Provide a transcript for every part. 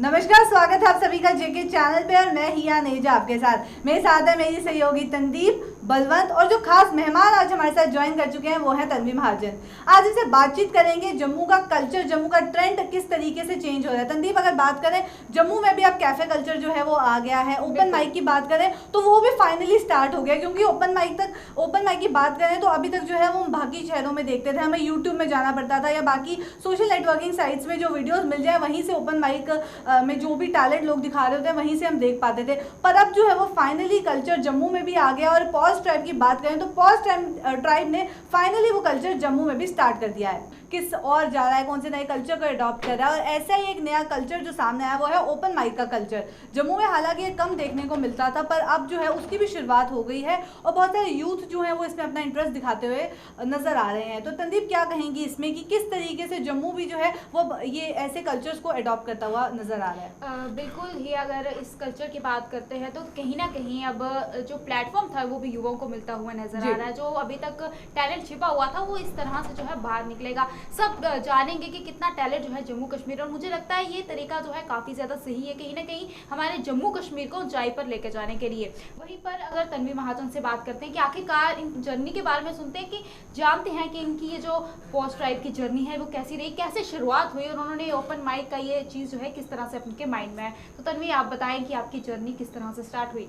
नमस्कार, स्वागत है आप सभी का जेके चैनल पे और मैं हिया नेजा आपके साथ। मेरे साथ है मेरी सहयोगी तनदीप, बलवंत और जो खास मेहमान आज हमारे साथ ज्वाइन कर चुके हैं वो है तन्वी महाजन। आज इनसे बातचीत करेंगे जम्मू का कल्चर, जम्मू का ट्रेंड किस तरीके से चेंज हो रहा है। तनदीप, अगर बात करें जम्मू में भी अब कैफे कल्चर जो है वो आ गया है। ओपन माइक की बात करें तो वो भी फाइनली स्टार्ट हो गया, क्योंकि ओपन माइक की बात करें तो अभी तक जो है वो बाकी शहरों में देखते थे, हमें यूट्यूब में जाना पड़ता था या बाकी सोशल नेटवर्किंग साइट्स में जो वीडियोस मिल जाए वहीं से ओपन माइक में जो भी टैलेंट लोग दिखा रहे होते हैं वहीं से हम देख पाते थे। पर अब जो है वो फाइनली कल्चर जम्मू में भी आ गया। और पॉज ट्राइब की बात करें तो पॉज ट्राइब ने फाइनली वो कल्चर जम्मू में भी स्टार्ट कर दिया है। किस और जा रहा है, कौन से नए कल्चर को अडॉप्ट कर रहा है, और ऐसा ही एक नया कल्चर जो सामने आया वो है ओपन माइक का कल्चर। जम्मू में हालांकि ये कम देखने को मिलता था, पर अब जो है उसकी भी शुरुआत हो गई है और बहुत सारे यूथ जो है वो इसमें अपना इंटरेस्ट दिखाते हुए नजर आ रहे हैं। तो तनदीप, क्या कहेंगी इसमें कि किस तरीके से जम्मू भी जो है वो ये ऐसे कल्चर्स को अडॉप्ट करता हुआ नजर आ रहा है? बिल्कुल ही, अगर इस कल्चर की बात करते हैं तो कहीं ना कहीं अब जो प्लेटफॉर्म था वो भी युवाओं को मिलता हुआ नजर आ रहा है। जो अभी तक टैलेंट छिपा हुआ था वो इस तरह से जो है बाहर निकलेगा। सब जानेंगे कि कितना टैलेंट जो है जम्मू कश्मीर, और मुझे लगता है ये तरीका जो है काफ़ी ज़्यादा सही है कहीं ना कहीं हमारे जम्मू कश्मीर को ऊंचाई पर लेकर जाने के लिए। वहीं पर अगर तन्वी महाजन से बात करते हैं कि आखिरकार इन जर्नी के बारे में सुनते हैं कि जानते हैं कि इनकी ये जो पोस्ट ट्राइब की जर्नी है वो कैसी रही, कैसे शुरुआत हुई और उन्होंने ओपन माइक का ये चीज़ जो है किस तरह से अपने माइंड में है। तो तन्वी, आप बताएं कि आपकी जर्नी किस तरह से स्टार्ट हुई।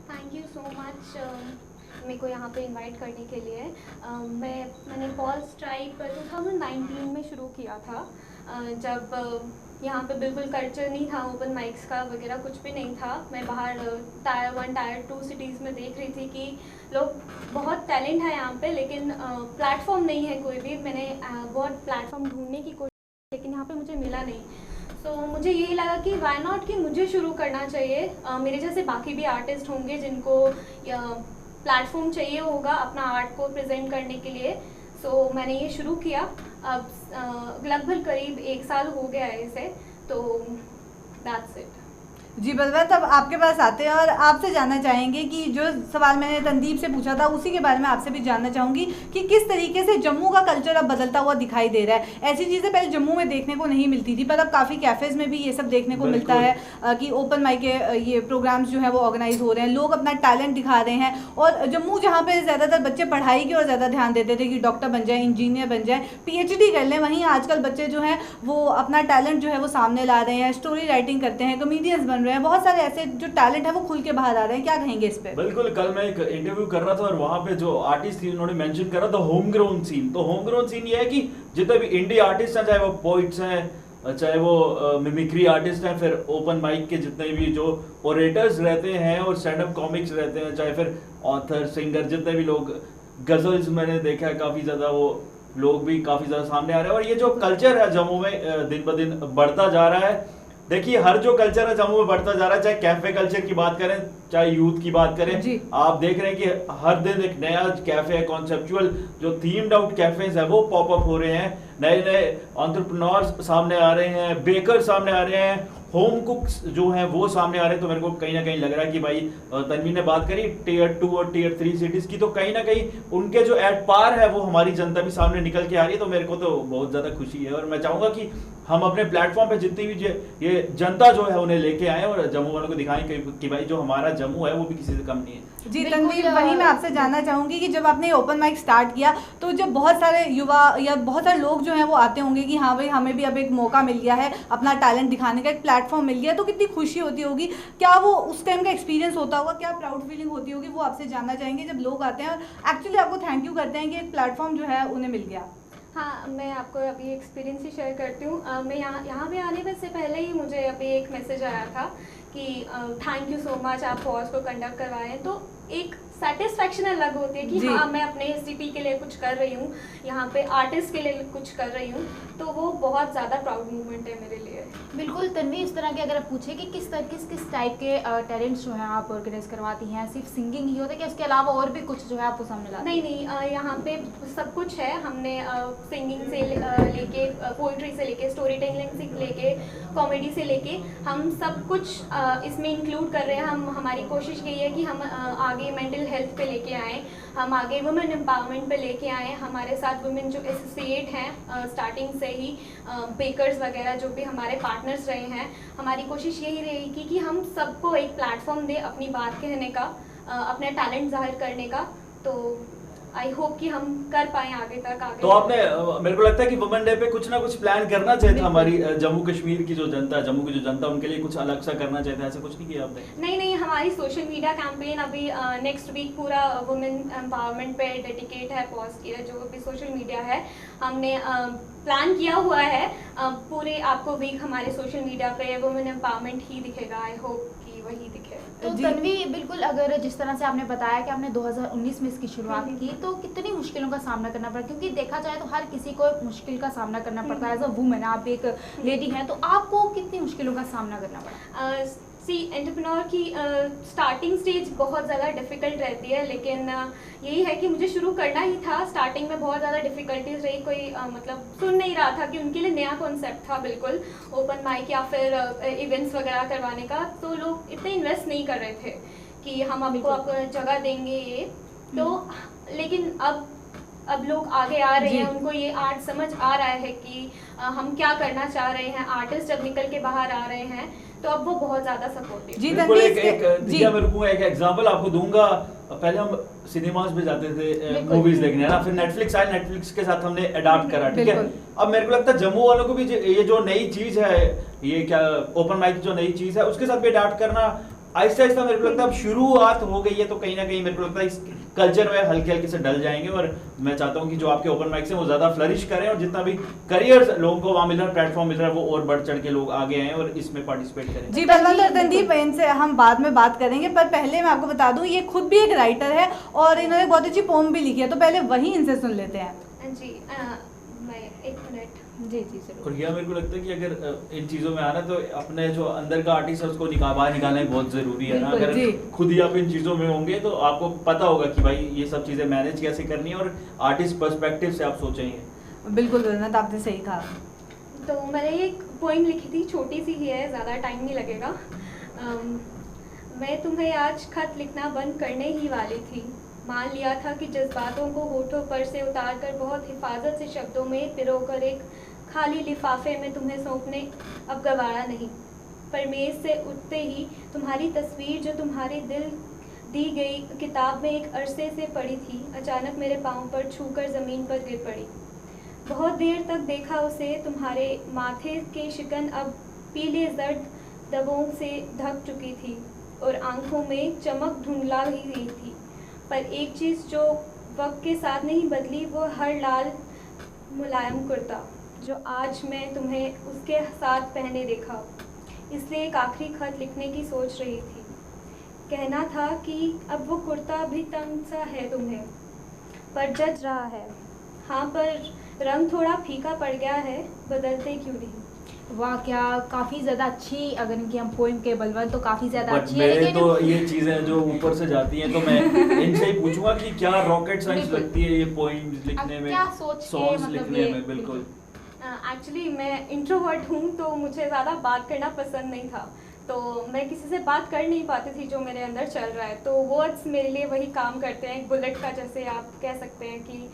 थैंक यू सो मच मेरे को यहाँ पे इनवाइट करने के लिए। मैंने पॉज ट्राइब 2019 में शुरू किया था, जब यहाँ पे बिल्कुल कल्चर नहीं था, ओपन माइक्स का वगैरह कुछ भी नहीं था। मैं बाहर टायर 1 टायर 2 सिटीज़ में देख रही थी कि लोग बहुत टैलेंट है यहाँ पे, लेकिन प्लेटफॉर्म नहीं है कोई भी। मैंने बहुत प्लेटफॉर्म ढूंढने की कोशिश, लेकिन यहाँ पे मुझे मिला नहीं। तो मुझे यही लगा कि वाई नॉट कि मुझे शुरू करना चाहिए। मेरे जैसे बाकी भी आर्टिस्ट होंगे जिनको प्लेटफॉर्म चाहिए होगा अपना आर्ट को प्रेजेंट करने के लिए। सो मैंने ये शुरू किया। अब लगभग करीब 1 साल हो गया है इसे। तो दैट्स इट। जी बलवंत, अब आपके पास आते हैं और आपसे जानना चाहेंगे कि जो सवाल मैंने तनदीप से पूछा था उसी के बारे में आपसे भी जानना चाहूँगी कि किस तरीके से जम्मू का कल्चर अब बदलता हुआ दिखाई दे रहा है। ऐसी चीज़ें पहले जम्मू में देखने को नहीं मिलती थी, पर अब काफ़ी कैफ़ेज़ में भी ये सब देखने को मिलता है कि ओपन माइक के ये प्रोग्राम्स जो है वो ऑर्गेनाइज हो रहे हैं, लोग अपना टैलेंट दिखा रहे हैं। और जम्मू जहाँ पर ज़्यादातर बच्चे पढ़ाई की ओर ज़्यादा ध्यान देते थे कि डॉक्टर बन जाए, इंजीनियर बन जाए, PhD कर लें, वहीं आजकल बच्चे जो हैं वो अपना टैलेंट जो है वो सामने ला रहे हैं, स्टोरी राइटिंग करते हैं, कॉमेडियंस बन रहे हैं, बहुत सारे ऐसे जो टैलेंट है वो खुल के बाहर आ रहे हैं। क्या कहेंगे इस पे? बिल्कुल, कल मैं एक इंटरव्यू कर रहा था और वहां पे जो आर्टिस्ट थी उन्होंने मेंशन करा था होम ग्रोन सीन। तो होम ग्रोन सीन ये है कि जितने भी इंडी आर्टिस्ट हैं, चाहे वो पोइट्स हैं, चाहे वो मिमिक्री आर्टिस्ट हैं, फिर ओपन माइक के जितने भी जो ओरेटर्स रहते हैं और स्टैंड अप कॉमिक्स रहते हैं, चाहे फिर ऑथर, सिंगर, जितने भी लोग, गजल्स मैंने देखा है काफी ज्यादा, वो लोग भी काफी ज्यादा सामने आ रहे हैं। और ये जो कल्चर है जम्मू में दिन ब दिन बढ़ता जा रहा है। देखिए, हर जो कल्चर है जम्मू में बढ़ता जा रहा है, चाहे कैफे कल्चर की बात करें, चाहे यूथ की बात करें। आप देख रहे हैं कि हर दिन एक नया कैफे है, कॉन्सेप्चुअल जो थीम्ड आउट कैफेज है वो पॉप अप हो रहे हैं, नए नए एंटरप्रेन्योर्स सामने आ रहे हैं, बेकर सामने आ रहे हैं, होम कुक्स जो हैं वो सामने आ रहे हैं। तो मेरे को कहीं ना कहीं लग रहा है कि भाई, तन्वी ने बात करी टियर 2 और टियर 3 सिटीज की, तो कहीं ना कहीं उनके जो एट पार है वो हमारी जनता भी सामने निकल के आ रही है। तो मेरे को तो बहुत ज्यादा खुशी है और मैं चाहूंगा कि हम अपने प्लेटफॉर्म पे जितनी भी ये जनता जो है उन्हें लेके आए और जम्मू वालों को दिखाएं कि भाई जो हमारा जम्मू है वो भी किसी से कम नहीं है। जी तनवीर, वही मैं आपसे जानना चाहूंगी कि जब आपने ओपन माइक स्टार्ट किया तो जब बहुत सारे युवा या बहुत सारे लोग जो हैं वो आते होंगे कि हाँ भाई हमें भी अब एक मौका मिल गया है, अपना टैलेंट दिखाने का एक प्लेटफॉर्म मिल गया, तो कितनी खुशी होती होगी? क्या वो उस टाइम का एक्सपीरियंस होता होगा, क्या प्राउड फीलिंग होती होगी, वो आपसे जानना चाहेंगे जब लोग आते हैं और एक्चुअली आपको थैंक यू करते हैं कि एक प्लेटफॉर्म जो है उन्हें मिल गया। हाँ, मैं आपको अभी एक्सपीरियंस ही शेयर करती हूँ। मैं यहाँ पे आने से पहले ही मुझे अभी एक मैसेज आया था कि थैंक यू सो मच, आप पॉज को कंडक्ट करवाएं। तो एक सेटिस्फैक्शन अलग होती है कि हाँ मैं अपने सिटी के लिए कुछ कर रही हूँ, यहाँ पे आर्टिस्ट के लिए कुछ कर रही हूँ। तो वो बहुत ज़्यादा प्राउड मूवमेंट है मेरे लिए। बिल्कुल तन्वी, इस तरह के अगर आप पूछे कि किस टाइप के टैलेंट्स जो है आप ऑर्गेनाइज करवाती हैं, सिर्फ सिंगिंग ही होता है कि इसके अलावा और भी कुछ जो है आपको सामने लाते हैं? नहीं, यहाँ पे सब कुछ है। हमने सिंगिंग से लेके, पोइट्री से लेके, स्टोरी टेलिंग से लेके, कॉमेडी से लेके, हम सब कुछ इसमें इंक्लूड कर रहे हैं। हमारी कोशिश यही है कि हम आगे मेंटल हेल्थ पे लेके आएँ, हम आगे वुमेन एम्पावरमेंट पे लेके आए। हमारे साथ वुमेन जो एसोसिएट हैं स्टार्टिंग से ही, बेकर्स वगैरह जो भी हमारे पार्टनर्स फैंस रहे हैं, हमारी कोशिश यही रहेगी कि हम सबको एक प्लेटफॉर्म दें अपनी बात कहने का, अपना टैलेंट जाहिर करने का। तो आई होप कि हम कर पाएँ आगे तक आगे। तो आपने मेरे को लगता है कि वुमेन डे पे कुछ ना कुछ प्लान करना चाहिए था। हमारी जम्मू कश्मीर की जो जनता, जम्मू की जो जनता, उनके लिए कुछ अलग सा करना चाहिए था। ऐसा कुछ नहीं किया आपने? नहीं, हमारी सोशल मीडिया कैंपेन अभी नेक्स्ट वीक पूरा वुमेन एम्पावरमेंट पे डेडिकेट है, पॉज किया जो अभी सोशल मीडिया है हमने प्लान किया हुआ है। पूरे आपको वीक हमारे सोशल मीडिया पे वुमेन एम्पावरमेंट ही दिखेगा। आई होप कि वही दिखे। तो तन्वी, बिल्कुल, अगर जिस तरह से आपने बताया कि आपने 2019 में इसकी शुरुआत की, तो कितनी मुश्किलों का सामना करना पड़ा? क्योंकि देखा जाए तो हर किसी को मुश्किल का सामना करना पड़ता है। एज अ वुमेन आप एक लेडी हैं, तो आपको कितनी मुश्किलों का सामना करना पड़ा? एंटरप्रेन्योर की स्टार्टिंग स्टेज बहुत ज़्यादा डिफ़िकल्ट रहती है, लेकिन यही है कि मुझे शुरू करना ही था। स्टार्टिंग में बहुत ज़्यादा डिफ़िकल्टीज रही, कोई मतलब सुन नहीं रहा था कि उनके लिए नया कॉन्सेप्ट था बिल्कुल, ओपन माइक या फिर इवेंट्स वगैरह करवाने का। तो लोग इतने इन्वेस्ट नहीं कर रहे थे कि हम आपको जगह देंगे ये तो। लेकिन अब लोग आगे आ रहे हैं, उनको ये आर्ट समझ आ रहा है कि हम क्या करना चाह रहे हैं। आर्टिस्ट जब निकल के बाहर आ रहे हैं तो अब वो बहुत ज्यादा सपोर्टिव। जी, बिल्कुल। मेरे को एक एग्जांपल आपको दूंगा। पहले हम सिनेमास में जाते थे मूवीज देखने, है ना, फिर नेटफ्लिक्स आया, नेटफ्लिक्स के साथ हमने अडॉप्ट करा, ठीक है। अब मेरे को लगता है जम्मू वालों को भी ये जो नई चीज है, ये क्या ओपन माइक जो नई चीज है, उसके साथ भी अडॉप्ट करना आहिस्ता आहिस्ता मेरे को लगता है अब शुरुआत हो गई है। तो कहीं ना कहीं मेरे को लगता है इस कल्चर में हल्के हल्के से डल जाएंगे। और मैं चाहता हूँ कि जो आपके ओपन माइक्स हैं वो ज्यादा फ्लरिश करें, और जितना भी करियर लोगों को वहाँ मिल रहा है, प्लेटफॉर्म मिल रहा है, वो और बढ़ चढ़ के लोग आगे आए और इसमें पार्टिसिपेट करें। जी बलवंत और तनदीप, इनसे हम बाद में बात करेंगे, पर पहले मैं आपको बता दूं ये खुद भी एक राइटर है और इन्होंने बहुत अच्छी पोम भी लिखी है। तो पहले वही इनसे सुन लेते हैं। जी मैं एक मिनट। जी जरूर। और यह मेरे को लगता है कि अगर इन चीजों में आना तो अपने जो अंदर का आर्टिस्ट है उसको बाहर निकालना ही बहुत जरूरी है ना। अगर खुद ही आप इन चीजों में होंगे तो आपको पता होगा कि भाई ये सब चीजें मैनेज कैसे करनी है और आर्टिस्ट पर्सपेक्टिव से आप सोचेंगे। बिल्कुल बलवंत, आपने सही कहा। तो मैंने एक पोइम लिखी थी, छोटी सी ही है, ज़्यादा टाइम नहीं लगेगा। मैं तुम्हें आज खत लिखना बंद करने ही वाली थी। मान लिया था कि जज्बातों को होठों पर से उतार कर बहुत हिफाजत से शब्दों में पिरोकर एक खाली लिफाफे में तुम्हें सौंपने अब गवारा नहीं। पर मेज़ से उठते ही तुम्हारी तस्वीर जो तुम्हारे दिल दी गई किताब में एक अरसे से पड़ी थी, अचानक मेरे पाँव पर छूकर ज़मीन पर गिर पड़ी। बहुत देर तक देखा उसे, तुम्हारे माथे के शिकन अब पीले जर्द दबों से ढक चुकी थी और आंखों में चमक ढूंढला ही गई थी। पर एक चीज़ जो वक्त के साथ नहीं बदली, वो हर लाल मुलायम कुर्ता जो आज मैं तुम्हें उसके साथ पहने देखा। इसलिए एक आखिरी खत लिखने की सोच रही थी। कहना था कि अब वो कुर्ता भी तंग सा है तुम्हें, पर जच रहा है। हाँ, पर रंग थोड़ा फीका पड़ गया है, बदलते क्यों नहीं। वाह, क्या काफ़ी ज़्यादा अच्छी, अगर इनकी हम पोइम के बलवंत तो काफ़ी ज़्यादा अच्छी है। लेकिन तो ये चीज़ें जो ऊपर से जाती हैं तो मैं इनसे ही पूछूंगा कि क्या रॉकेट साइंस लगती है ये पोइम्स लिखने में, क्या सोच के सॉन्ग्स मतलब लिखने ये में। बिल्कुल। एक्चुअली मैं इंट्रोवर्ट हूँ तो मुझे ज़्यादा बात करना पसंद नहीं था, तो मैं किसी से बात कर नहीं पाती थी जो मेरे अंदर चल रहा है। तो वर्ड्स मेरे लिए वही काम करते हैं, एक बुलेट का, जैसे आप कह सकते हैं कि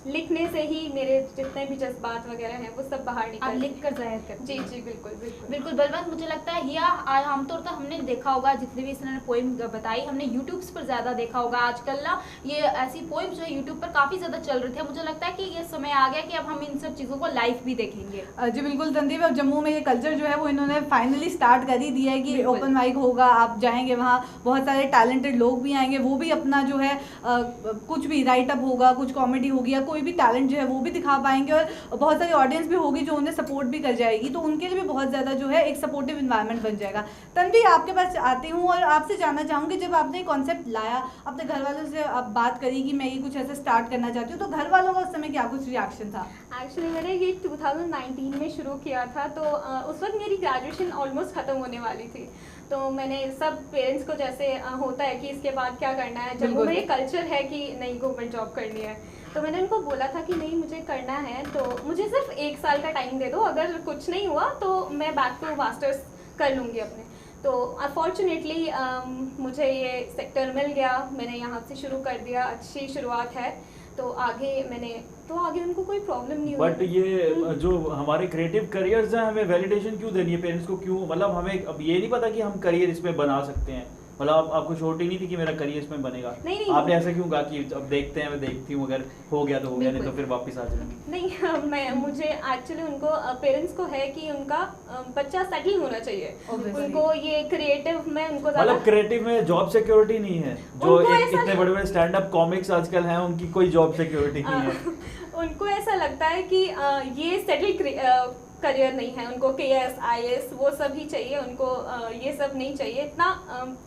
लिखने से ही मेरे जितने भी जज्बात वगैरह हैं वो सब बाहर निकल लिख कर जाहिर करते जी हैं। जी बिल्कुल बिल्कुल बिल्कुल बलवंत, मुझे लगता है हिया आमतौर पर हमने देखा होगा, जितने भी इसने पोइम बताई हमने यूट्यूब पर ज़्यादा देखा होगा। आजकल ना ये ऐसी पोइम जो है यूट्यूब पर काफ़ी ज़्यादा चल रही थी। मुझे लगता है कि ये समय आ गया कि अब हम इन सब चीज़ों को लाइव भी देखेंगे। जी बिल्कुल तनदीप, अब जम्मू में ये कल्चर जो है वो इन्होंने फाइनली स्टार्ट कर ही दिया है कि ओपन माइक होगा, आप जाएंगे वहाँ बहुत सारे टैलेंटेड लोग भी आएंगे, वो भी अपना जो है कुछ भी राइट अप होगा, कुछ कॉमेडी होगी या कोई भी टैलेंट जो है वो भी दिखा पाएंगे, और बहुत सारी ऑडियंस भी होगी जो उन्हें सपोर्ट भी कर जाएगी। तो उनके लिए भी बहुत ज़्यादा जो है एक सपोर्टिव इन्वायरमेंट बन जाएगा। तन्वी, आपके पास आती हूँ और आपसे जानना चाहूँगी, जब आपने कॉन्सेप्ट लाया, अपने घर वालों से आप बात करी कि मैं ये कुछ ऐसा स्टार्ट करना चाहती हूँ, तो घर वालों का उस समय क्या कुछ रिएक्शन था? एक्चुअली मैंने ये 2019 में शुरू किया था, तो उस वक्त मेरी ग्रेजुएशन ऑलमोस्ट ख़त्म होने वाली थी। तो मैंने सब पेरेंट्स को, जैसे होता है कि इसके बाद क्या करना है, जम्मू में ये कल्चर है कि नहीं गवर्नमेंट जॉब करनी है, तो मैंने उनको बोला था कि नहीं मुझे करना है, तो मुझे सिर्फ 1 साल का टाइम दे दो, अगर कुछ नहीं हुआ तो मैं बैक टू मास्टर्स कर लूँगी अपने। तो अनफॉर्चुनेटली मुझे ये सेक्टर मिल गया, मैंने यहाँ से शुरू कर दिया, अच्छी शुरुआत है। तो आगे उनको कोई प्रॉब्लम नहीं हुई। बट ये जो हमारे क्रिएटिव करियर्स हैं, हमें वैलिडेशन क्यों देनी है पेरेंट्स को? क्यों, मतलब हमें अब ये नहीं पता कि हम करियर इसमें बना सकते हैं? मतलब आपको शोर्ट ही नहीं थी कि मेरा करियर इसमें बनेगा? नहीं, आपने ऐसा क्यों कहा कि अब देखते हैं, मैं देखती हूँ, अगर हो गया तो हो गया, नहीं तो फिर वापस आ जाऊंगी? नहीं, मुझे एक्चुअली उनको पेरेंट्स को है कि उनका बच्चा सेटल होना चाहिए। Obviously. उनको ये क्रिएटिव में उनको मतलब क्रिएटिव में जॉब सिक्योरिटी नहीं है? जो उनको ऐसा- इतने बड़े बड़े स्टैंड अप कॉमिक्स आजकल हैं, उनकी कोई जॉब सिक्योरिटी नहीं है? उनको ऐसा लगता है कि ये सेटल करियर नहीं है, उनको KS IAS वो सब ही चाहिए, उनको ये सब नहीं चाहिए, इतना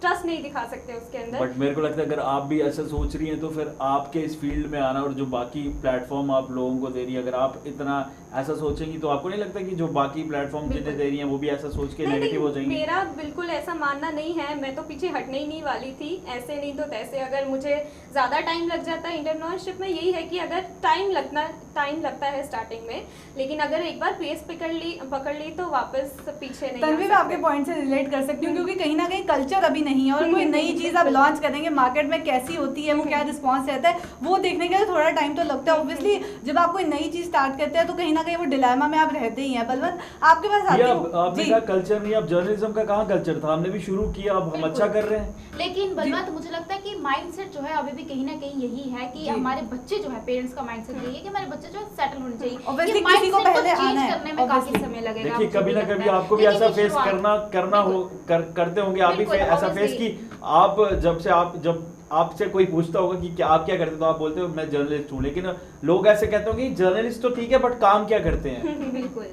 ट्रस्ट नहीं दिखा सकते उसके अंदर। बट मेरे को लगता है अगर आप भी ऐसा सोच रही हैं तो फिर आपके इस फील्ड में आना और जो बाकी प्लेटफॉर्म आप लोगों को दे रही है, अगर आप इतना ऐसा सोचेंगी तो आपको नहीं लगता कि जो बाकी प्लेटफॉर्म जिन्हें दे रही हैं वो भी ऐसा सोच के नेगेटिव हो जाएंगे? मेरा बिल्कुल ऐसा मानना नहीं है, मैं तो पीछे हटने ही नहीं वाली थी, ऐसे नहीं तो तैसे। अगर मुझे ज़्यादा टाइम लग जाता है एंटरप्रेन्योरशिप में, यही है कि अगर टाइम लगता है स्टार्टिंग में, लेकिन अगर एक बार पेस पकड़ ली तो वापस पीछे नहीं। तन्वी, मैं आपके पॉइंट से रिलेट कर सकती हूँ क्योंकि कहीं ना कहीं कल्चर अभी नहीं है और कोई नई चीज़ आप लॉन्च करेंगे, मार्केट में कैसी होती है, वो क्या रिस्पॉन्स रहता है, वो देखने के लिए थोड़ा टाइम तो लगता है। ऑब्वियसली जब आप कोई नई चीज़ स्टार्ट करते हैं तो कहीं ना कहीं वो डिलेमा में आप रहते ही हैं। बलवंत, आपके पास आती हूँ। आपने कहा कल्चर नहीं, अब जर्नलिज्म का कहाँ कल्चर था? हमने भी शुरू किया, अब हम अच्छा कर रहे हैं। लेकिन बलवंत, मुझे लगता है कि माइंडसेट जो है अभी भी कहीं ना कहीं यही है कि हमारे बच्चे जो है, पेरेंट्स का माइंडसेट यही है कि हमारे बच्चे जो है सेटल होने चाहिए। Obviously, ये किसी को mindset पहले change आना है, करने में काफी obviously. समय लगेगा। देखिए, मुझे कभी ना लगता कभी है। आपको भी लेकिन ऐसा ये फेस शुरुआत- करना हो करते होंगे आप भी, बिल्कुल, ऐसा फेस obviously. कि आप जब आपसे कोई पूछता होगा कि क्या आप क्या करते हो तो आप बोलते हो मैं जर्नलिस्ट हूँ, लेकिन लोग ऐसे कहते होंगे कि जर्नलिस्ट तो ठीक है बट काम क्या करते हैं? बिल्कुल।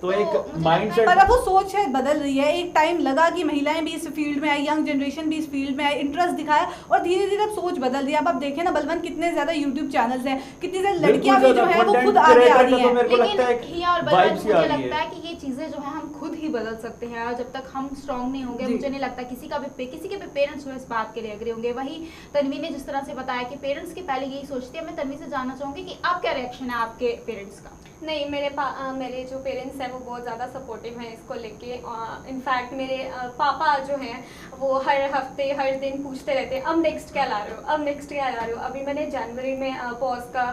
तो एक मुझे माइंडसेट, पर अब वो सोच शायद बदल रही है। एक टाइम लगा कि महिलाएं भी इस फील्ड में आई, यंग जनरेशन भी इस फील्ड में आई, इंटरेस्ट दिखाया और धीरे धीरे अब सोच बदल रही है। अब आप देखें ना बलवंत, कितने ज्यादा यूट्यूब चैनल्स हैं, कितनी ज्यादा लड़कियां भी जो है वो खुद आगे आ रही हैं। मेरे को लगता है लेकिन हिया और वाइब्स बलवंत, ही आ मुझे रही लगता है है कि ये चीजें जो है हम खुद ही बदल सकते हैं और जब तक हम स्ट्रांग नहीं होंगे, जी। मुझे नहीं लगता किसी के भी पेरेंट्स जो है इस बात के लिए एग्री होंगे। वही तन्वी ने जिस तरह से बताया कि पेरेंट्स के पहले यही सोचते हैं। मैं तन्वी से जानना चाहूंगी कि आप क्या रिएक्शन है आपके पेरेंट्स का? नहीं, मेरे जो पेरेंट्स हैं वो बहुत ज़्यादा सपोर्टिव हैं इसको लेके। इनफैक्ट मेरे पापा जो हैं वो हर हफ्ते हर दिन पूछते रहते हैं अब नेक्स्ट क्या ला रहे हो, अब नेक्स्ट क्या ला रहे हो। अभी मैंने जनवरी में पॉज का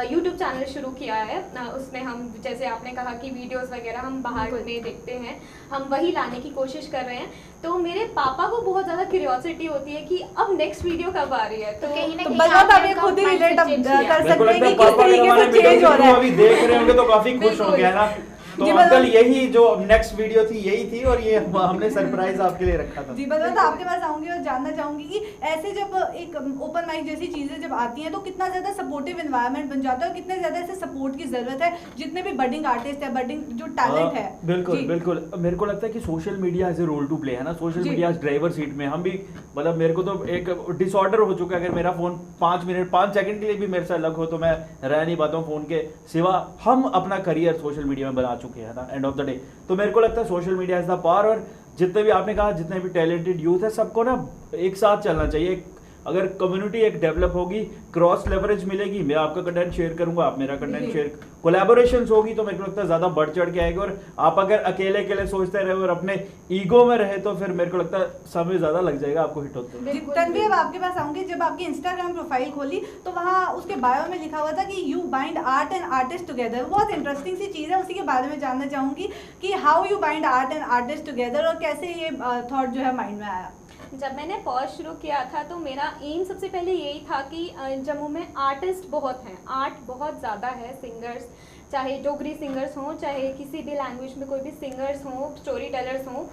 यूट्यूब चैनल शुरू किया है। उसमें हम, जैसे आपने कहा कि वीडियोस वगैरह हम बाहर में देखते हैं, हम वही लाने की कोशिश कर रहे हैं। तो मेरे पापा को बहुत ज़्यादा क्यूरियोसिटी होती है कि अब नेक्स्ट वीडियो कब आ रही है। तो कहीं ना तो कहीं बलवंत, आप आपने ये उनका खुद ही mindset रिलेट change किया। कर मेरे को सकते हैं लगता कि है किस पापा तरीके हमारे से चेंज हो रहा है। अभी देख रहे होंगे तो काफी खुश हो गया ना। तो जी, अंकल यही जो नेक्स्ट वीडियो थी यही थी और ये हमने सरप्राइज आपके लिए रखा था। जी बलवंत, आपके पास आऊंगी और जानना चाहूंगी कि ऐसे जब एक ओपन माइक जैसी चीजें जब आती हैं तो कितना ज्यादा सपोर्टिव एनवायरनमेंट बन जाता है और कितने ज्यादा ऐसे सपोर्ट की जरूरत है जितने भी बडिंग आर्टिस्ट है, बडिंग जो टैलेंट है। बिल्कुल जी। बिल्कुल, मेरे को लगता है कि social media has a role to play है ना। सोशल जी। मीडिया ड्राइवर सीट में हम भी, मतलब मेरे को तो एक डिसऑर्डर हो चुका है। अगर मेरा फोन 5 सेकंड के लिए भी मेरे से अलग हो तो मैं रह नहीं पाता हूँ फोन के सिवा। हम अपना करियर सोशल मीडिया में बना चुके हैं ना एंड ऑफ द डे। तो मेरे को लगता है social media is the power और जितने भी आपने कहा जितने भी टैलेंटेड यूथ है सबको ना एक साथ चलना चाहिए। अगर कम्युनिटी एक डेवलप होगी, क्रॉस लेवरेज मिलेगी, मैं आपका कंटेंट शेयर करूंगा, आप मेरा कंटेंट शेयर, कोलैबोरेशंस होगी तो मेरे को लगता है ज्यादा बढ़ चढ़ के आएगी। और आप अगर अकेले सोचते रहे और अपने ईगो में रहे तो फिर मेरे को लगता है समय ज्यादा लग जाएगा आपको हिट होते। जी, तन्वी, अब आपके पास आऊंगी। जब आपकी इंस्टाग्राम प्रोफाइल खोली तो वहाँ उसके बायो में लिखा हुआ था कि you bind art and artist together. बहुत इंटरेस्टिंग सी चीज़ है, उसी के बारे में जानना चाहूंगी कि how you bind art and artist together और कैसे ये थॉट जो है माइंड में आया। जब मैंने पॉज शुरू किया था तो मेरा एम सबसे पहले यही था कि जम्मू में आर्टिस्ट बहुत हैं, आर्ट बहुत ज़्यादा है। सिंगर्स, चाहे डोगरी सिंगर्स हों, चाहे किसी भी लैंग्वेज में कोई भी सिंगर्स हों, स्टोरी टेलर्स हों,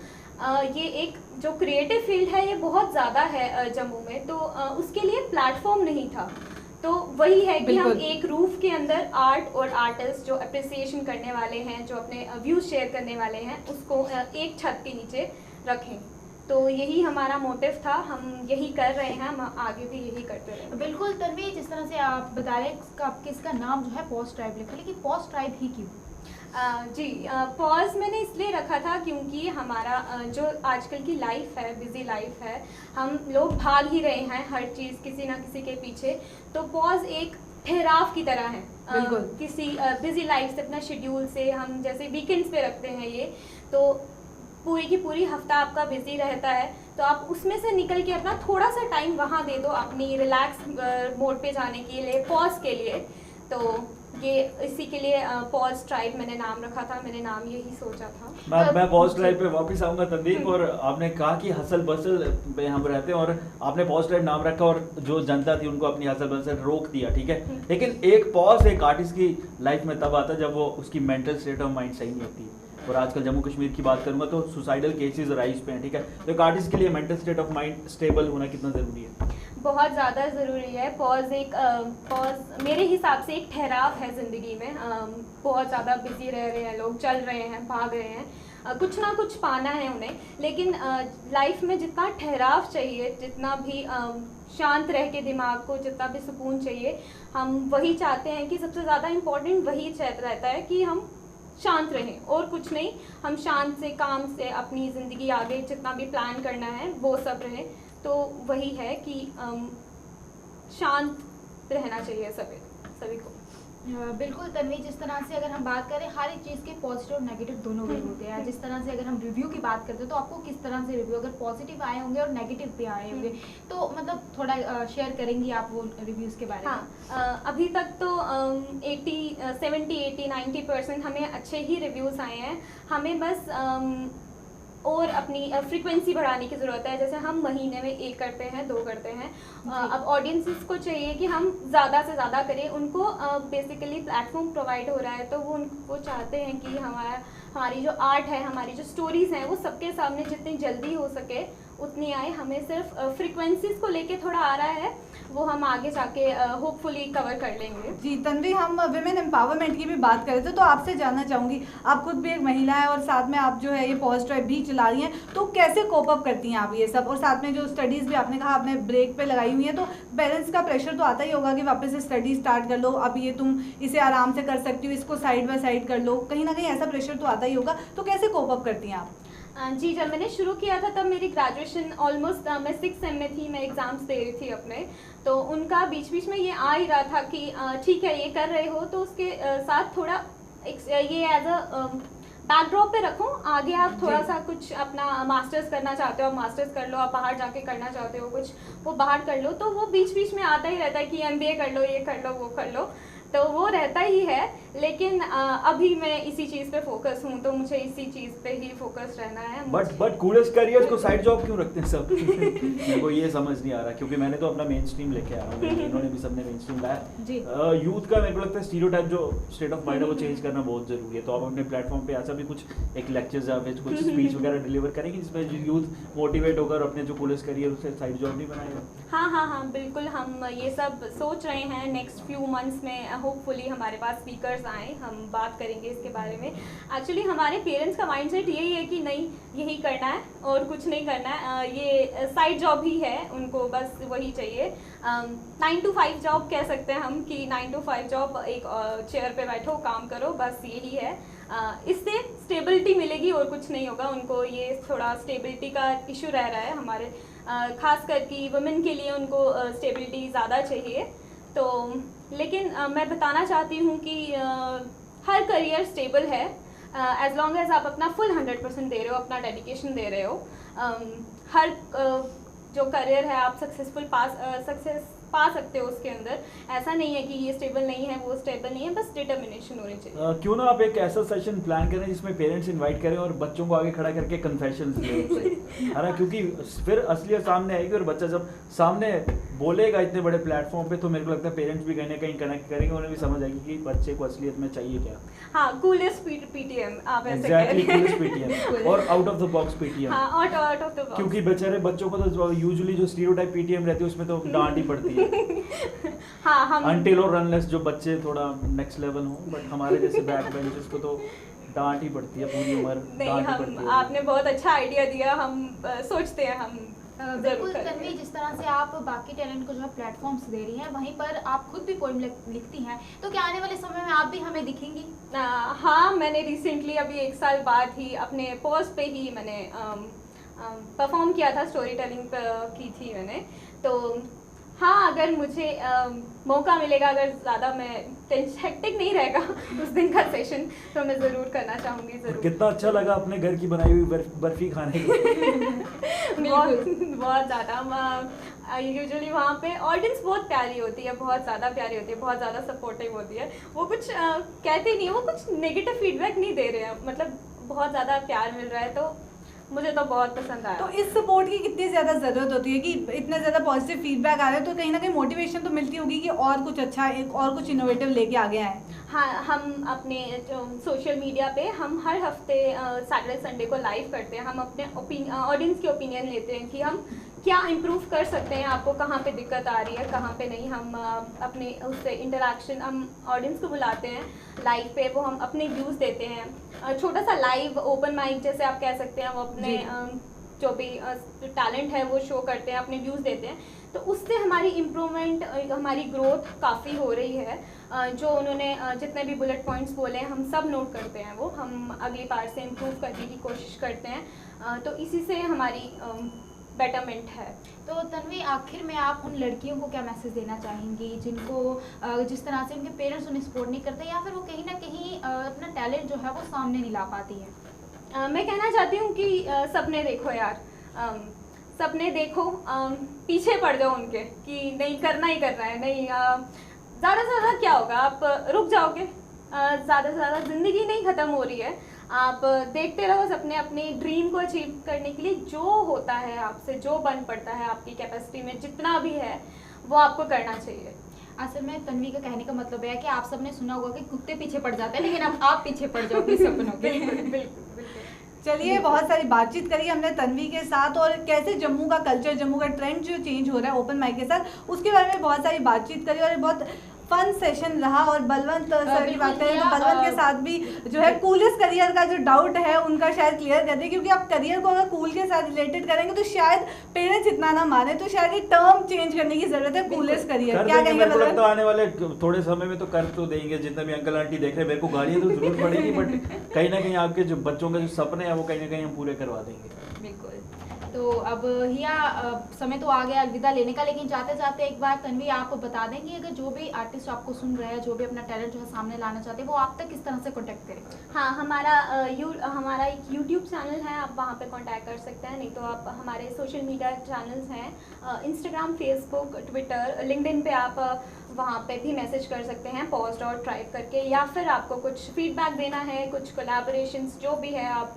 ये एक जो क्रिएटिव फील्ड है ये बहुत ज़्यादा है जम्मू में। तो उसके लिए प्लेटफॉर्म नहीं था। तो वही है कि हम एक रूफ के अंदर आर्ट और आर्टिस्ट जो अप्रिसिएशन करने वाले हैं, जो अपने व्यूज़ शेयर करने वाले हैं, उसको एक छत के नीचे रखें। तो यही हमारा मोटिव था, हम यही कर रहे हैं, हम आगे भी यही करते रहेंगे। बिल्कुल तन्वी, जिस तरह से आप बता रहे हैं आपके इसका नाम जो है पॉज ट्राइब लिखा, लेकिन पॉज ट्राइब ही क्यों? जी, पॉज मैंने इसलिए रखा था क्योंकि हमारा जो आजकल की लाइफ है, बिज़ी लाइफ है, हम लोग भाग ही रहे हैं हर चीज़ किसी ना किसी के पीछे। तो पॉज एक ठहराव की तरह है। किसी बिज़ी लाइफ से, अपना शेड्यूल से हम जैसे वीकेंड्स पे रखते हैं ये, तो पूरी की पूरी हफ्ता आपका बिजी रहता है, तो आप उसमें से निकल के अपना थोड़ा सा टाइम वहाँ दे दो अपनी रिलैक्स मोड पे जाने के लिए, पॉज के लिए। तो ये इसी के लिए पॉज ट्राइब मैंने नाम रखा था, मैंने नाम यही सोचा था। मैं पॉज ड्राइव पे वापस आऊंगा तंदीप, और आपने कहा कि हसल बसल पे हम रहते हैं और आपने पॉज ड्राइव नाम रखा और जो जनता थी उनको अपनी हसल बसल रोक दिया, ठीक है। लेकिन एक पॉज एक आर्टिस्ट की लाइफ में तब आता है जब वो उसकी मेंटल स्टेट ऑफ माइंड सही नहीं होती है। और आजकल जम्मू कश्मीर की बात करूंगा तो सुसाइडल केसेस राइज पे हैं, ठीक है। तो एक आर्टिस्ट के लिए mental state of mind stable होना कितना ज़रूरी है? बहुत ज़्यादा ज़रूरी है। पॉज मेरे हिसाब से एक ठहराव है ज़िंदगी में। बहुत ज़्यादा बिजी रह रहे हैं लोग, चल रहे हैं, भाग रहे हैं, कुछ ना कुछ पाना है उन्हें, लेकिन लाइफ में जितना ठहराव चाहिए, जितना भी शांत रह के दिमाग को जितना भी सुकून चाहिए, हम वही चाहते हैं कि सबसे ज़्यादा इम्पोर्टेंट वही रहता है कि हम शांत रहें और कुछ नहीं। हम शांत से, काम से अपनी ज़िंदगी आगे जितना भी प्लान करना है वो सब रहे। तो वही है कि शांत रहना चाहिए सभी को। बिल्कुल तन्वी, जिस तरह से अगर हम बात करें, हर एक चीज़ के पॉजिटिव और नेगेटिव दोनों वे होते हैं। जिस तरह से अगर हम रिव्यू की बात करते हैं तो आपको किस तरह से रिव्यू, अगर पॉजिटिव आए होंगे और नेगेटिव भी आए होंगे, तो मतलब थोड़ा शेयर करेंगी आप वो रिव्यूज़ के बारे में? हाँ, अभी तक तो 70-80-90% हमें अच्छे ही रिव्यूज़ आए हैं। हमें बस और अपनी फ्रीक्वेंसी बढ़ाने की ज़रूरत है। जैसे हम महीने में 1 करते हैं, 2 करते हैं, अब ऑडियंसेस को चाहिए कि हम ज़्यादा से ज़्यादा करें। उनको बेसिकली प्लेटफॉर्म प्रोवाइड हो रहा है, तो वो चाहते हैं कि हमारी जो आर्ट है, हमारी जो स्टोरीज़ हैं, वो सबके सामने जितनी जल्दी हो सके उतनी आए। हमें सिर्फ फ्रीक्वेंसीज़ को लेके थोड़ा आ रहा है, वो हम आगे जाके होपफुली कवर कर लेंगे। जी तन्वी, हम विमेन एम्पावरमेंट की भी बात कर रहे थे, तो आपसे जानना चाहूँगी, आप खुद भी एक महिला है और साथ में आप जो है ये पॉज ड्राइव भी चला रही हैं, तो कैसे कोप अप करती हैं आप ये सब? और साथ में जो स्टडीज़ भी आपने कहा आपने ब्रेक पे लगाई हुई है, तो पेरेंट्स का प्रेशर तो आता ही होगा कि वापस से स्टडी स्टार्ट कर लो, अब ये तुम इसे आराम से कर सकती हो, इसको साइड बाय साइड कर लो, कहीं ना कहीं ऐसा प्रेशर तो आता ही होगा, तो कैसे कोप अप करती हैं आप? जी, जब मैंने शुरू किया था तब मेरी ग्रेजुएशन ऑलमोस्ट मैं 6th सेम में थी, मैं एग्ज़ाम्स दे रही थी अपने, तो उनका बीच बीच में ये आ ही रहा था कि ठीक है ये कर रहे हो तो उसके साथ थोड़ा ये एज अ बैकड्रॉप पे रखो, आगे आप थोड़ा सा कुछ अपना मास्टर्स करना चाहते हो, आप मास्टर्स कर लो, आप बाहर जाके करना चाहते हो कुछ, वो बाहर कर लो। तो वो बीच बीच में आता ही रहता है कि MBA कर लो, ये कर लो, वो कर लो, तो वो रहता ही है। लेकिन अभी मैं इसी चीज़ पे फोकस हूँ, तो मुझे इसी चीज़ पे ही फोकस रहना है। बट कूलेस्ट करियर को साइड जॉब क्यों रखते हैं सब? मेरे को ये समझ नहीं आ रहा, क्योंकि मैंने तो अपना मेन स्ट्रीम लेके आया हूँ, इन्होंने भी सबने मेन स्ट्रीम लाया। यूथ का मेरे को लगता है स्टीरियोटाइप जो स्टेट ऑफ माइंड है वो चेंज करना बहुत जरूरी है। तो आप अपने प्लेटफॉर्म पे ऐसा भी कुछ एक लेक्चर्स या फिर कुछ स्पीच वगैरह डिलीवर करेंगे जिसमें यूथ मोटिवेट होकर अपने जो कूलेस्ट करियर उसे साइड जॉब नहीं बनाएगा? हाँ, बिल्कुल, हम ये सब सोच रहे हैं। नेक्स्ट फ्यू मंथ्स में होपफुली हमारे पास स्पीकर्स आएँ, हम बात करेंगे इसके बारे में। एक्चुअली हमारे पेरेंट्स का माइंडसेट यही है कि नहीं यही करना है और कुछ नहीं करना है, ये साइड जॉब ही है, उनको बस वही चाहिए। 9 to 5 जॉब कह सकते हैं हम कि 9 to 5 जॉब, एक चेयर पे बैठो, काम करो, बस यही है। इससे स्टेबिलिटी मिलेगी और कुछ नहीं होगा। उनको ये थोड़ा स्टेबिलिटी का इशू रह रहा है हमारे, खास करके वुमेन के लिए उनको स्टेबिलिटी ज़्यादा चाहिए। तो लेकिन मैं बताना चाहती हूँ कि हर करियर स्टेबल है एज लॉन्ग एज आप अपना फुल 100% दे रहे हो, अपना डेडिकेशन दे रहे हो। हर जो करियर है आप सक्सेस पा सकते हो उसके अंदर। ऐसा नहीं है कि ये स्टेबल नहीं है, वो स्टेबल नहीं है, बस डिटर्मिनेशन होनी चाहिए। क्यों ना आप एक ऐसा सेशन प्लान करें जिसमें पेरेंट्स इनवाइट करें और बच्चों को आगे खड़ा करके कन्फेशंस लें उनसे, है ना? क्योंकि फिर असलियत सामने आएगी और बच्चा जब सामने बोलेगा इतने बड़े प्लेटफॉर्म पे, तो मेरे को लगता है पेरेंट्स भी कहीं ना कहीं कनेक्ट करेंगे, उन्हें भी समझ आएगी कि बच्चे को असलियत में चाहिए क्या। हाँ, कूलेस्ट PTM आप ऐसे कह रहे हैं। कूलेस्ट PTM और out of the box PTM। हाँ, आउट ऑफ द बॉक्स, क्योंकि बेचारे बच्चों को तो यूजुअली जो स्टीरियोटाइप PTM रहती है उसमें तो डांट ही पड़ती है। हाँ, हम अनटिल और अनलेस जो बच्चे थोड़ा नेक्स्ट लेवल हो, बट हमारे जैसे बैक बेंचर्स को तो डांट ही पड़ती है पूरी उम्र। नहीं, हम आपने बहुत अच्छा आइडिया दिया, हम सोचते हैं हम बिल्कुल तन्वी, जिस तरह से आप बाकी टैलेंट को जो है प्लेटफॉर्म्स दे रही हैं, वहीं पर आप खुद भी पोएम लिखती हैं, तो क्या आने वाले समय में आप भी हमें दिखेंगी? हाँ, मैंने रिसेंटली अभी 1 साल बाद ही अपने पोस्ट पे ही मैंने परफॉर्म किया था, स्टोरी टेलिंग की थी मैंने। तो हाँ, अगर मुझे मौका मिलेगा, अगर ज़्यादा मैं हेक्टिक नहीं रहेगा उस दिन का सेशन, तो मैं ज़रूर करना चाहूँगी। ज़रूर। कितना अच्छा लगा अपने घर की बनाई हुई बर्फी खाने को। बहुत ज़्यादा। यूजुअली वहाँ पे ऑडियंस बहुत प्यारी होती है, बहुत ज़्यादा प्यारी होती है, बहुत ज़्यादा सपोर्टिव होती है। वो कुछ कहते नहीं है, वो कुछ नेगेटिव फीडबैक नहीं दे रहे हैं, मतलब बहुत ज़्यादा प्यार मिल रहा है, तो मुझे तो बहुत पसंद आया। तो इस सपोर्ट की कितनी ज़्यादा ज़रूरत होती है कि इतने ज़्यादा पॉजिटिव फीडबैक आ रहे हैं, तो कहीं ना कहीं मोटिवेशन तो मिलती होगी कि और कुछ अच्छा, एक और कुछ इनोवेटिव लेके आगे आए। हाँ, हम अपने सोशल मीडिया पे हम हर हफ्ते सैटरडे संडे को लाइव करते हैं। हम अपने ऑडियंस के ओपिनियन लेते हैं कि हम क्या इम्प्रूव कर सकते हैं, आपको कहाँ पे दिक्कत आ रही है, कहाँ पे नहीं। हम अपने उससे इंटरेक्शन, हम ऑडियंस को बुलाते हैं लाइव पे, वो हम अपने व्यूज़ देते हैं। छोटा सा लाइव ओपन माइक जैसे आप कह सकते हैं, वो अपने जो भी टैलेंट है वो शो करते हैं, अपने व्यूज़ देते हैं। तो उससे हमारी इम्प्रूवमेंट, हमारी ग्रोथ काफ़ी हो रही है। जो उन्होंने जितने भी बुलेट पॉइंट्स बोले हैं, हम सब नोट करते हैं, वो हम अगली बार से इम्प्रूव करने की कोशिश करते हैं। तो इसी से हमारी बेटरमेंट है। तो तन्वी, आखिर में आप उन लड़कियों को क्या मैसेज देना चाहेंगी जिनको जिस तरह से उनके पेरेंट्स उन्हें सपोर्ट नहीं करते, या फिर वो कहीं ना कहीं अपना टैलेंट जो है वो सामने नहीं ला पाती है? मैं कहना चाहती हूँ कि सपने देखो यार, सपने देखो, पीछे पड़ जाओ उनके कि नहीं करना ही करना है, नहीं ज़्यादा से ज़्यादा क्या होगा, आप रुक जाओगे। ज़्यादा से ज़्यादा ज़िंदगी नहीं ख़त्म हो रही है, आप देखते रहो सपने, अपने ड्रीम को अचीव करने के लिए जो होता है आपसे, जो बन पड़ता है आपकी कैपेसिटी में, जितना भी है वो आपको करना चाहिए। असल में तन्वी का कहने का मतलब है कि आप सबने सुना होगा कि कुत्ते पीछे पड़ जाते हैं, लेकिन अब आप पीछे पड़ जाओगे सपनों के। बिल्कुल। चलिए, बहुत सारी बातचीत करी हमने तन्वी के साथ, और कैसे जम्मू का कल्चर, जम्मू का ट्रेंड जो चेंज हो रहा है ओपन माइक के साथ, उसके बारे में बहुत सारी बातचीत करी, और बहुत फन सेशन रहा। और बलवंत सर की बात करें तो बलवंत के साथ भी जो है कूलेस्ट करियर का जो डाउट है उनका शायद क्लियर कर दे, क्योंकि आप करियर को अगर कूल के साथ रिलेटेड करेंगे तो शायद पेरेंट्स इतना ना माने, तो शायद एक टर्म चेंज करने की जरूरत है, कूलेस्ट करियर। क्या कहेंगे मेरे को लगता है आने वाले थोड़े समय में तो कर तो देंगे, जितने भी अंकल आंटी देख रहे हैं, मेरे को गालियां तो जरूर पड़ेगी, बट कहीं ना कहीं आपके जो बच्चों के जो सपने हैं वो कहीं ना कहीं हम पूरे करवा देंगे। बिल्कुल। तो अब हिया समय तो आ गया अलविदा लेने का, लेकिन जाते जाते एक बार तन्वी आप बता देंगे, अगर जो भी आर्टिस्ट आपको सुन रहे हैं, जो भी अपना टैलेंट जो है सामने लाना चाहते हैं, वो आप तक किस तरह से कॉन्टैक्ट करें? हाँ, हमारा एक यूट्यूब चैनल है, आप वहाँ पे कांटेक्ट कर सकते हैं। नहीं तो आप हमारे सोशल मीडिया चैनल्स हैं, इंस्टाग्राम, फेसबुक, ट्विटर, लिंक्डइन पे आप वहाँ पे भी मैसेज कर सकते हैं pause.tribe करके, या फिर आपको कुछ फीडबैक देना है, कुछ कोलैबोरेशंस जो भी है, आप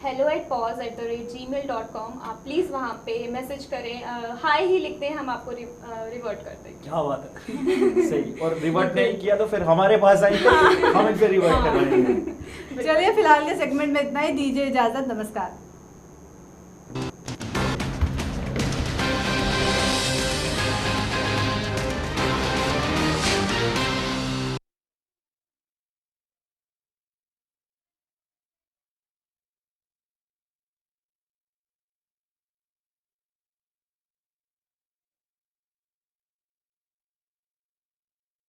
hello@pause@gmail.com आप प्लीज़ वहाँ पे मैसेज करें, हाय ही लिखते हैं, हम आपको रिवर्ट कर देंगे। क्या बात है। सही। और रिवर्ट नहीं किया तो फिर हमारे पास आएंगे, हम इनसे रिवर्ट करवाएंगे। चलिए, फिलहाल के सेगमेंट में इतना ही, दीजिए इजाजत, नमस्कार।